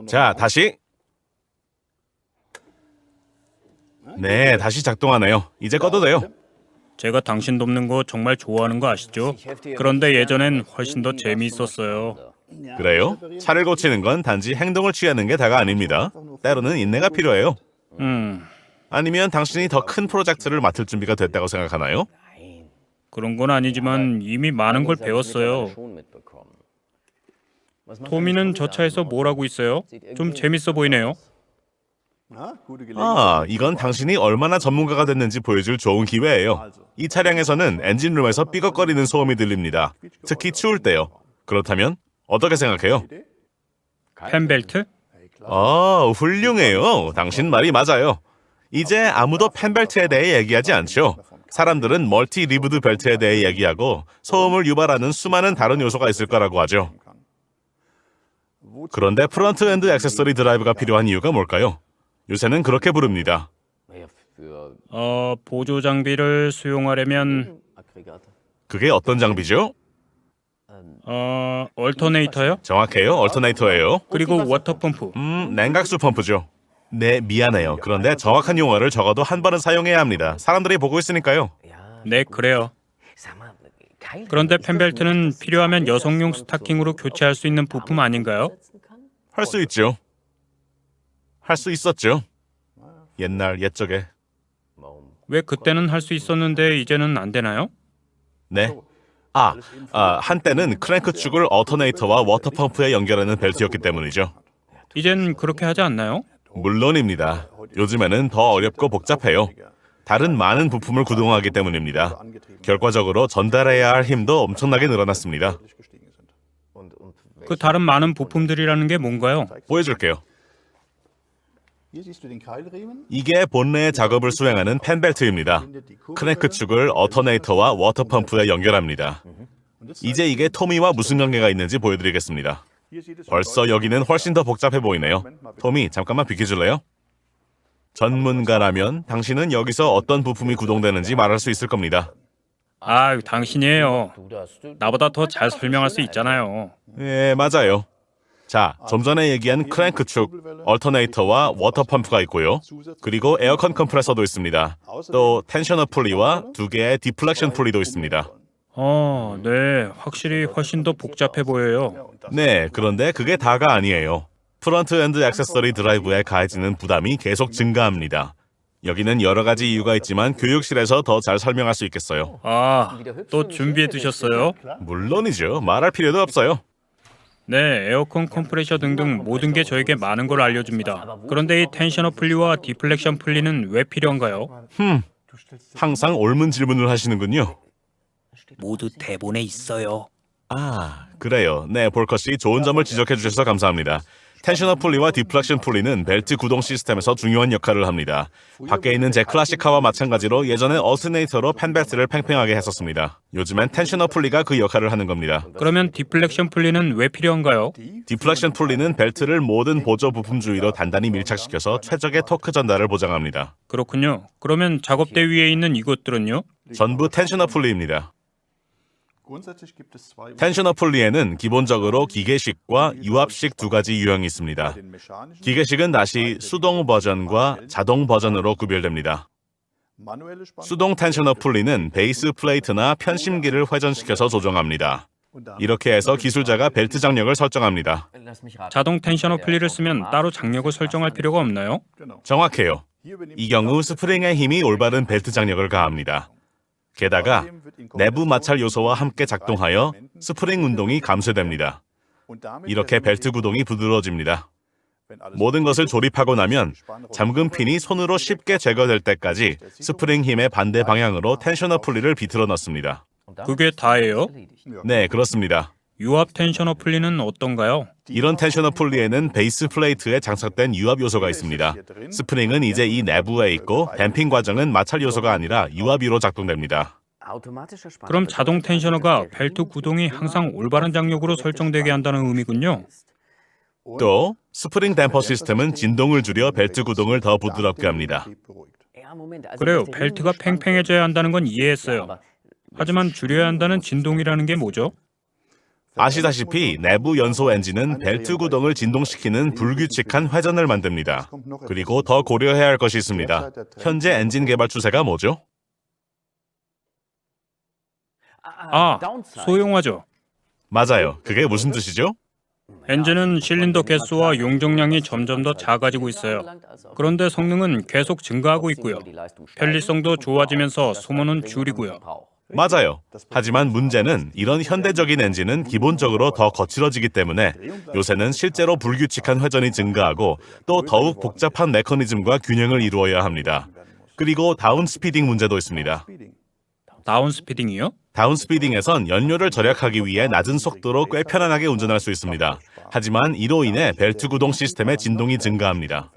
자, 다시. 네, 다시 작동하네요. 이제 꺼도 돼요. 제가 당신 돕는 거 정말 좋아하는 거 아시죠? 그런데 예전엔 훨씬 더 재미있었어요. 그래요? 차를 고치는 건 단지 행동을 취하는 게 다가 아닙니다. 때로는 인내가 필요해요. 아니면 당신이 더 큰 프로젝트를 맡을 준비가 됐다고 생각하나요? 그런 건 아니지만 이미 많은 걸 배웠어요. 토미는 저 차에서 뭘 하고 있어요? 좀 재밌어 보이네요. 이건 당신이 얼마나 전문가가 됐는지 보여줄 좋은 기회예요. 이 차량에서는 엔진룸에서 삐걱거리는 소음이 들립니다. 특히 추울 때요. 그렇다면 어떻게 생각해요? 펜벨트? 훌륭해요. 당신 말이 맞아요. 이제 아무도 펜벨트에 대해 얘기하지 않죠. 사람들은 멀티 리브드 벨트에 대해 얘기하고 소음을 유발하는 수많은 다른 요소가 있을 거라고 하죠. 그런데 프론트 엔드 액세서리 드라이브가 필요한 이유가 뭘까요? 요새는 그렇게 부릅니다. 보조 장비를 수용하려면 그게 어떤 장비죠? 얼터네이터요? 정확해요. 얼터네이터예요. 그리고 워터펌프. 냉각수 펌프죠. 네, 미안해요. 그런데 정확한 용어를 적어도 한 번은 사용해야 합니다. 사람들이 보고 있으니까요. 네, 그래요. 그런데 펜벨트는 필요하면 여성용 스타킹으로 교체할 수 있는 부품 아닌가요? 할 수 있죠. 할 수 있었죠. 옛적에. 왜 그때는 할 수 있었는데 이제는 안 되나요? 네. 한때는 크랭크 축을 어터네이터와 워터펌프에 연결하는 벨트였기 때문이죠. 이젠 그렇게 하지 않나요? 물론입니다. 요즘에는 더 어렵고 복잡해요. 다른 많은 부품을 구동하기 때문입니다. 결과적으로 전달해야 할 힘도 엄청나게 늘어났습니다. 그 다른 많은 부품들이라는 게 뭔가요? 보여줄게요. 이게 본래의 작업을 수행하는 펜벨트입니다. 크랭크 축을 어터네이터와 워터펌프에 연결합니다. 이제 이게 토미와 무슨 관계가 있는지 보여드리겠습니다. 벌써 여기는 훨씬 더 복잡해 보이네요. 토미, 잠깐만 비켜줄래요? 전문가라면 당신은 여기서 어떤 부품이 구동되는지 말할 수 있을 겁니다. 당신이에요. 나보다 더 잘 설명할 수 있잖아요. 예, 맞아요. 자, 좀 전에 얘기한 크랭크 축, 얼터네이터와 워터펌프가 있고요. 그리고 에어컨 컴프레서도 있습니다. 또 텐셔너 풀리와 2개의 디플렉션 풀리도 있습니다. 네. 확실히 훨씬 더 복잡해 보여요. 네, 그런데 그게 다가 아니에요. 프론트 엔드 액세서리 드라이브에 가해지는 부담이 계속 증가합니다. 여기는 여러 가지 이유가 있지만 교육실에서 더 잘 설명할 수 있겠어요. 또 준비해 두셨어요? 물론이죠. 말할 필요도 없어요. 네, 에어컨 컴프레셔 등등 모든 게 저에게 많은 걸 알려줍니다. 그런데 이 텐셔너 풀리와 디플렉션 풀리는 왜 필요한가요? 항상 옳은 질문을 하시는군요. 모두 대본에 있어요. 그래요. 네, 볼컷이 좋은 점을 지적해 주셔서 감사합니다. 텐셔너 풀리와 디플렉션 풀리는 벨트 구동 시스템에서 중요한 역할을 합니다. 밖에 있는 제 클래식카와 마찬가지로 예전엔 얼터네이터로 펜벨트를 팽팽하게 했었습니다. 요즘엔 텐셔너 풀리가 그 역할을 하는 겁니다. 그러면 디플렉션 풀리는 왜 필요한가요? 디플렉션 풀리는 벨트를 모든 보조 부품 주위로 단단히 밀착시켜서 최적의 토크 전달을 보장합니다. 그렇군요. 그러면 작업대 위에 있는 이것들은요? 전부 텐셔너 풀리입니다. 텐셔너 풀리에는 기본적으로 기계식과 유압식 두 가지 유형이 있습니다. 기계식은 다시 수동 버전과 자동 버전으로 구별됩니다. 수동 텐셔너 풀리는 베이스 플레이트나 편심기를 회전시켜서 조정합니다. 이렇게 해서 기술자가 벨트 장력을 설정합니다. 자동 텐셔너 풀리를 쓰면 따로 장력을 설정할 필요가 없나요? 정확해요. 이 경우 스프링의 힘이 올바른 벨트 장력을 가합니다. 게다가 내부 마찰 요소와 함께 작동하여 스프링 운동이 감쇄됩니다. 이렇게 벨트 구동이 부드러워집니다. 모든 것을 조립하고 나면 잠금 핀이 손으로 쉽게 제거될 때까지 스프링 힘의 반대 방향으로 텐셔너 풀리를 비틀어 넣습니다. 그게 다예요? 네, 그렇습니다. 유압 텐셔너 풀리는 어떤가요? 이런 텐셔너 풀리에는 베이스 플레이트에 장착된 유압 요소가 있습니다. 스프링은 이제 이 내부에 있고 댐핑 과정은 마찰 요소가 아니라 유압으로 작동됩니다. 그럼 자동 텐셔너가 벨트 구동이 항상 올바른 장력으로 설정되게 한다는 의미군요. 또 스프링 댐퍼 시스템은 진동을 줄여 벨트 구동을 더 부드럽게 합니다. 그래요. 벨트가 팽팽해져야 한다는 건 이해했어요. 하지만 줄여야 한다는 진동이라는 게 뭐죠? 아시다시피 내부 연소 엔진은 벨트 구동을 진동시키는 불규칙한 회전을 만듭니다. 그리고 더 고려해야 할 것이 있습니다. 현재 엔진 개발 추세가 뭐죠? 아, 소형화죠. 맞아요. 그게 무슨 뜻이죠? 엔진은 실린더 개수와 용적량이 점점 더 작아지고 있어요. 그런데 성능은 계속 증가하고 있고요. 편리성도 좋아지면서 소모는 줄이고요. 맞아요. 하지만 문제는 이런 현대적인 엔진은 기본적으로 더 거칠어지기 때문에 요새는 실제로 불규칙한 회전이 증가하고 또 더욱 복잡한 메커니즘과 균형을 이루어야 합니다. 그리고 다운스피딩 문제도 있습니다. 다운스피딩이요? 다운스피딩에선 연료를 절약하기 위해 낮은 속도로 꽤 편안하게 운전할 수 있습니다. 하지만 이로 인해 벨트 구동 시스템의 진동이 증가합니다.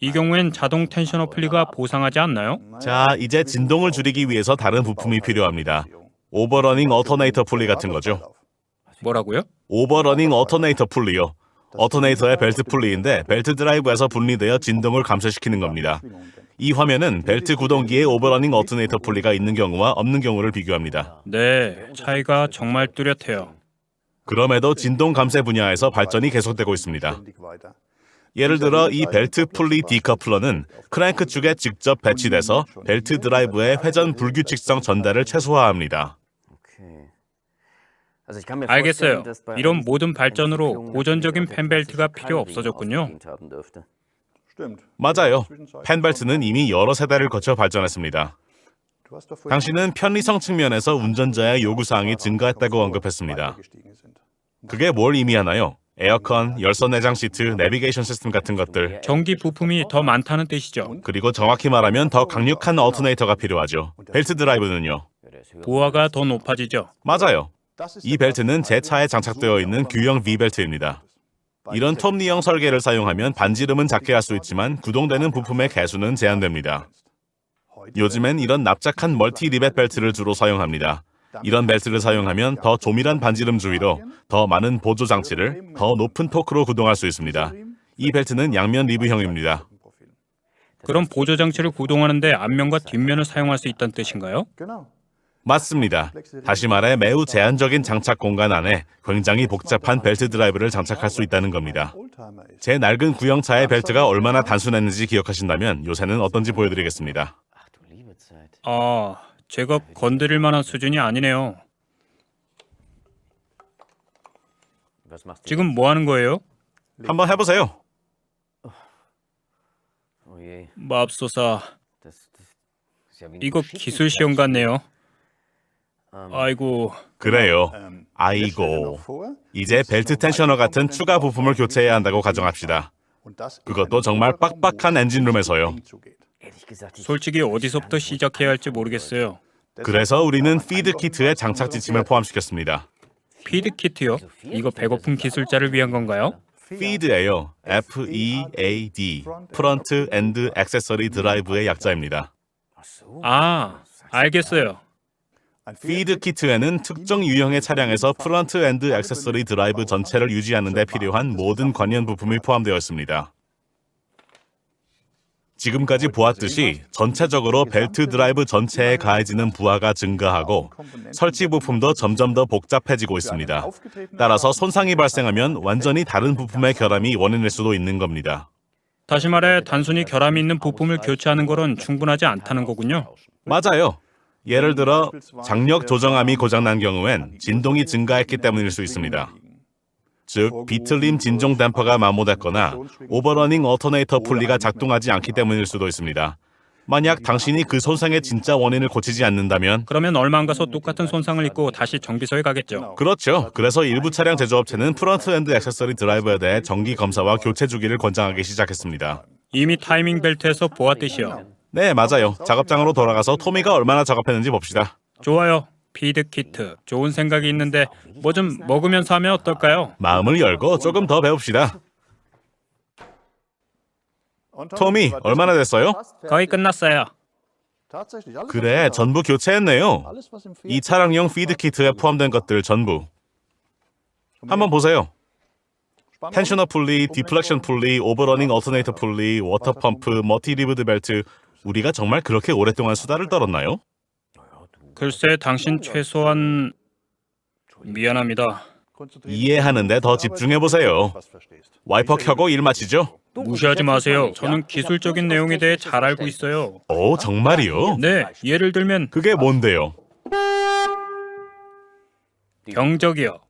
이 경우엔 자동 텐션 어플리가 보상하지 않나요? 자, 이제 진동을 줄이기 위해서 다른 부품이 필요합니다. 오버러닝 어터네이터 풀리 같은 거죠. 뭐라고요? 오버러닝 어터네이터 풀리요. 어터네이터의 벨트 풀리인데 벨트 드라이브에서 분리되어 진동을 감소시키는 겁니다. 이 화면은 벨트 구동기에 오버러닝 어터네이터 풀리가 있는 경우와 없는 경우를 비교합니다. 네, 차이가 정말 뚜렷해요. 그럼에도 진동 감쇄 분야에서 발전이 계속되고 있습니다. 예를 들어 이 벨트 풀리 디커플러는 크랭크 축에 직접 배치돼서 벨트 드라이브의 회전 불규칙성 전달을 최소화합니다. 알겠어요. 이런 모든 발전으로 고전적인 펜벨트가 필요 없어졌군요. 맞아요. 펜벨트는 이미 여러 세대를 거쳐 발전했습니다. 당신은 편리성 측면에서 운전자의 요구사항이 증가했다고 언급했습니다. 그게 뭘 의미하나요? 에어컨, 열선 내장 시트, 내비게이션 시스템 같은 것들. 전기 부품이 더 많다는 뜻이죠. 그리고 정확히 말하면 더 강력한 어터네이터가 필요하죠. 벨트 드라이브는요? 부하가 더 높아지죠. 맞아요. 이 벨트는 제 차에 장착되어 있는 Q형 V벨트입니다. 이런 톱니형 설계를 사용하면 반지름은 작게 할 수 있지만 구동되는 부품의 개수는 제한됩니다. 요즘엔 이런 납작한 멀티 리벳 벨트를 주로 사용합니다. 이런 벨트를 사용하면 더 조밀한 반지름 주위로 더 많은 보조 장치를 더 높은 토크로 구동할 수 있습니다. 이 벨트는 양면 리브형입니다. 그럼 보조 장치를 구동하는데 앞면과 뒷면을 사용할 수 있다는 뜻인가요? 맞습니다. 다시 말해 매우 제한적인 장착 공간 안에 굉장히 복잡한 벨트 드라이브를 장착할 수 있다는 겁니다. 제 낡은 구형차의 벨트가 얼마나 단순했는지 기억하신다면 요새는 어떤지 보여드리겠습니다. 아, 제가 건드릴 만한 수준이 아니네요. 지금 뭐 하는 거예요? 한번 해보세요. 맙소사, 이거 기술 시험 같네요. 아이고, 그래요. 아이고. 이제 벨트 텐셔너 같은 추가 부품을 교체해야 한다고 가정합시다. 그것도 정말 빡빡한 엔진룸에서요. 솔직히 어디서부터 시작해야 할지 모르겠어요. 그래서 우리는 피드 키트에 장착 지침을 포함시켰습니다. 피드 키트요? 이거 배고픈 기술자를 위한 건가요? 피드예요. F-E-A-D. 프런트 엔드 액세서리 드라이브의 약자입니다. 아, 알겠어요. 피드 키트에는 특정 유형의 차량에서 프런트 엔드 액세서리 드라이브 전체를 유지하는 데 필요한 모든 관련 부품이 포함되어 있습니다. 지금까지 보았듯이 전체적으로 벨트 드라이브 전체에 가해지는 부하가 증가하고 설치 부품도 점점 더 복잡해지고 있습니다. 따라서 손상이 발생하면 완전히 다른 부품의 결함이 원인일 수도 있는 겁니다. 다시 말해 단순히 결함이 있는 부품을 교체하는 것은 충분하지 않다는 거군요. 맞아요. 예를 들어 장력 조정암이 고장난 경우엔 진동이 증가했기 때문일 수 있습니다. 즉 비틀림 진동 댐퍼가 마모됐거나 오버러닝 어터네이터 풀리가 작동하지 않기 때문일 수도 있습니다. 만약 당신이 그 손상의 진짜 원인을 고치지 않는다면 그러면 얼마 안 가서 똑같은 손상을 입고 다시 정비소에 가겠죠. 그렇죠. 그래서 일부 차량 제조업체는 프런트 엔드 액세서리 드라이버에 대해 정기 검사와 교체 주기를 권장하기 시작했습니다. 이미 타이밍 벨트에서 보았듯이요. 네, 맞아요. 작업장으로 돌아가서 토미가 얼마나 작업했는지 봅시다. 좋아요. 피드 키트. 좋은 생각이 있는데 뭐 좀 먹으면서 하면 어떨까요? 마음을 열고 조금 더 배웁시다. 토미, 얼마나 됐어요? 거의 끝났어요. 그래, 전부 교체했네요. 이 차량용 피드 키트에 포함된 것들 전부. 한번 보세요. 텐셔너 풀리, 디플렉션 풀리, 오버러닝 어터네이터 풀리, 워터 펌프, 멀티 리브드 벨트. 우리가 정말 그렇게 오랫동안 수다를 떨었나요? 글쎄 당신 최소한 미안합니다. 이해하는데 더 집중해 보세요. 와이퍼 켜고 일 마치죠? 무시하지 마세요. 저는 기술적인 내용에 대해 잘 알고 있어요. 오, 정말이요? 네, 예를 들면 그게 뭔데요? 경적이요.